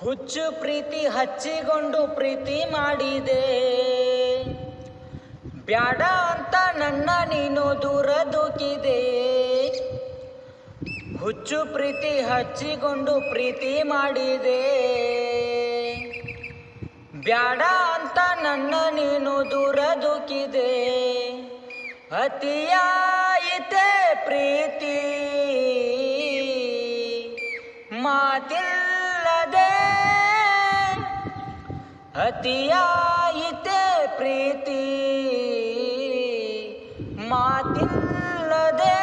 ಹುಚ್ಚು ಪ್ರೀತಿ ಹಚ್ಚಿಕೊಂಡು ಪ್ರೀತಿ ಮಾಡಿದೆ, ಬ್ಯಾಡ ಅಂತ ನನ್ನ ನೀನು ದೂರ ದೂಕಿದೆ. ಹುಚ್ಚು ಪ್ರೀತಿ ಹಚ್ಚಿಕೊಂಡು ಪ್ರೀತಿ ಮಾಡಿದೆ, ಬ್ಯಾಡ ಅಂತ ನನ್ನ ನೀನು ದೂರ ದೂಕಿದೆ. ಅತಿಯಾಯಿತೆ ಪ್ರೀತಿ ಮಾತಿಲ್ಲದೆ, ಅತಿಯಾಯಿತೆ ಪ್ರೀತಿ ಮಾತಿಲ್ಲದೆ.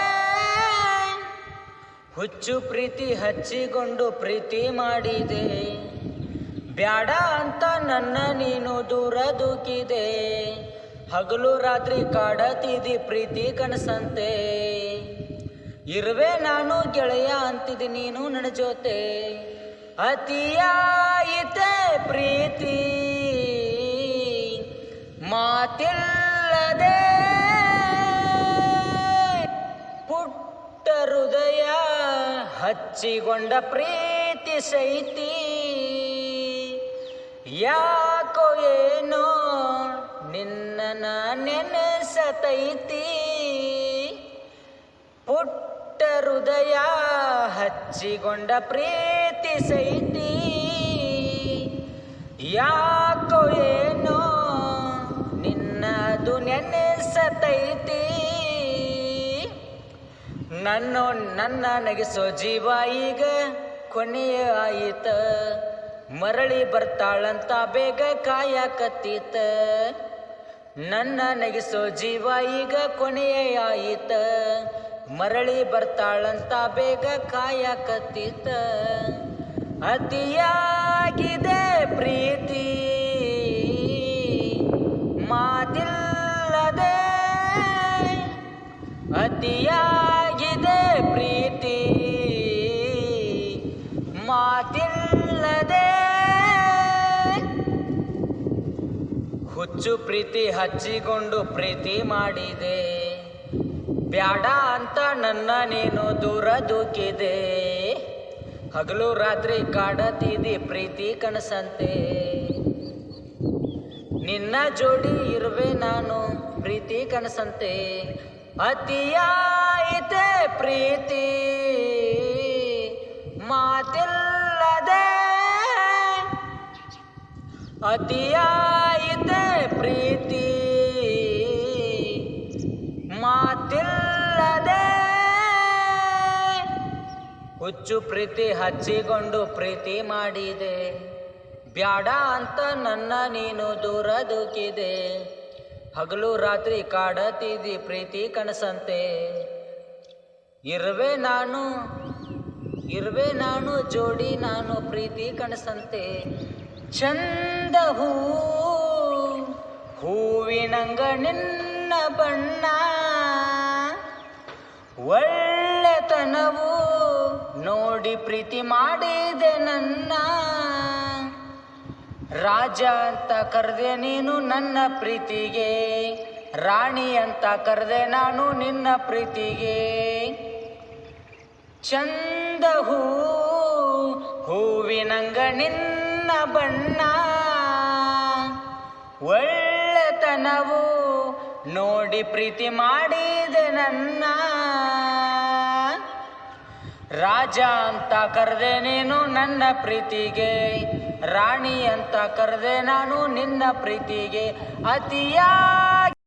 ಹುಚ್ಚು ಪ್ರೀತಿ ಹಚ್ಚಿಕೊಂಡು ಪ್ರೀತಿ ಮಾಡಿದೆ, ಬ್ಯಾಡ ಅಂತ ನನ್ನ ನೀನು ದೂರ ದೂಕಿದೆ. ಹಗಲು ರಾತ್ರಿ ಕಾಡತಿದಿ ಪ್ರೀತಿ ಕನಸಂತೆ, ಇರುವೆ ನಾನು ಗೆಳೆಯ ಅಂತಿದ್ದಿ ನೀನು ನನ್ನ ಜೊತೆ. ಅತಿಯಾಯಿತೆ ಪ್ರೀತಿ ಮಾತಿಲ್ಲದೆ, ಪುಟ್ಟ ಹೃದಯ ಹಚ್ಚಿಕೊಂಡ ಪ್ರೀತಿ ಸೈತಿ. ಯಾಕೋ ಏನೋ ನಿನ್ನ ನೆನೆಸತೈತಿ, ಪುಟ್ಟ ಹೃದಯ ಹಚ್ಚಿಕೊಂಡ ಪ್ರೀತಿ ಸೈತಿ. ಯಾಕೋ ಏನೋ ನಿನ್ನದು ನೆನೆಸತೈತಿ. ನನ್ನ ನಗಿಸೋ ಜೀವ ಈಗ ಕೊನೆಯ ಆಯಿತ, ಮರಳಿ ಬರ್ತಾಳಂತ ಬೇಗ ಕಾಯಕತ್ತೀತ. ನನ್ನ ನಗಿಸೋ ಜೀವ ಈಗ ಕೊನೆಯ ಆಯಿತ, ಮರಳಿ ಬರ್ತಾಳಂತ ಬೇಗ ಕಾಯಕತ್ತೀತ. ಅತಿಯಾಗಿದೆ ಪ್ರೀತಿ ಮಾತಿಲ್ಲದೆ, ಅತಿಯಾಗಿದೆ ಪ್ರೀತಿ ಮಾತಿಲ್ಲದೆ. ಹುಚ್ಚು ಪ್ರೀತಿ ಹಚ್ಚಿಕೊಂಡು ಪ್ರೀತಿ ಮಾಡಿದೆ, ಬ್ಯಾಡ ಅಂತ ನನ್ನ ನೀನು ದೂರ ದೂಕಿದೆ. ಹಗಲು ರಾತ್ರಿ ಕಾಡತಿದಿ ಪ್ರೀತಿ ಕನಸಂತೆ, ನಿನ್ನ ಜೋಡಿ ಇರುವೆ ನಾನು ಪ್ರೀತಿ ಕನಸಂತೆ. ಅತಿಯಾಯಿತೆ ಪ್ರೀತಿ ಮಾತಿಲ್ಲದೆ, ಅತಿಯಾಯಿತೆ ಪ್ರೀತಿ ಮಾತಿಲ್ಲದೆ. ಹುಚ್ಚು ಪ್ರೀತಿ ಹಚ್ಚಿಕೊಂಡು ಪ್ರೀತಿ ಮಾಡಿದೆ, ಬ್ಯಾಡ ಅಂತ ನನ್ನ ನೀನು ದೂರ ದೂಕಿದೆ. ಹಗಲು ರಾತ್ರಿ ಕಾಡತಿದಿ ಪ್ರೀತಿ ಕನಸಂತೆ, ಇರುವೆ ನಾನು ಜೋಡಿ ನಾನು ಪ್ರೀತಿ ಕನಸಂತೆ. ಚಂದ ಹೂವಿನಂಗ ನಿನ್ನ ಬಣ್ಣ, ಒಳ್ಳೆತನವು ನೋಡಿ ಪ್ರೀತಿ ಮಾಡಿದೆ ನನ್ನ. ರಾಜ ಅಂತ ಕರೆದೆ ನೀನು ನನ್ನ ಪ್ರೀತಿಗೆ, ರಾಣಿ ಅಂತ ಕರೆದೆ ನಾನು ನಿನ್ನ ಪ್ರೀತಿಗೆ. ಚಂದ ಹೂವಿನಂಗ ನಿನ್ನ ಬಣ್ಣ, ಒಳ್ಳೆತನವು ನೋಡಿ ಪ್ರೀತಿ ಮಾಡಿದೆ ನನ್ನ. ರಾಜ ಅಂತ ಕರೆದೆ ನೀನು ನನ್ನ ಪ್ರೀತಿಗೆ, ರಾಣಿ ಅಂತ ಕರೆದೆ ನಾನು ನಿನ್ನ ಪ್ರೀತಿಗೆ. ಅತಿಯಾಗಿದೆ